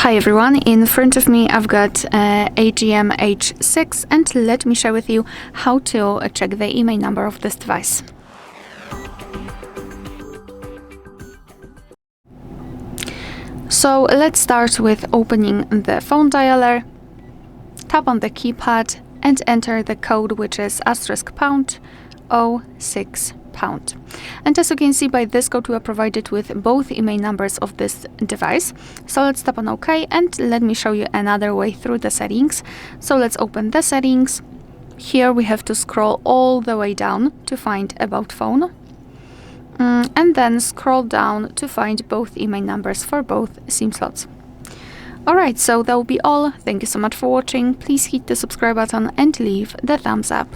Hi everyone, in front of me I've got AGM H6 and let me share with you how to check the email number of this device. So let's start with opening the phone dialer, tap on the keypad and enter the code, which is *##06#. And as you can see, by this code we are provided with both email numbers of this device. So let's tap on OK and let me show you another way through the settings. So let's open the settings. Here we have to scroll all the way down to find About Phone. And then scroll down to find both email numbers for both SIM slots. Alright, so that will be all. Thank you so much for watching. Please hit the subscribe button and leave the thumbs up.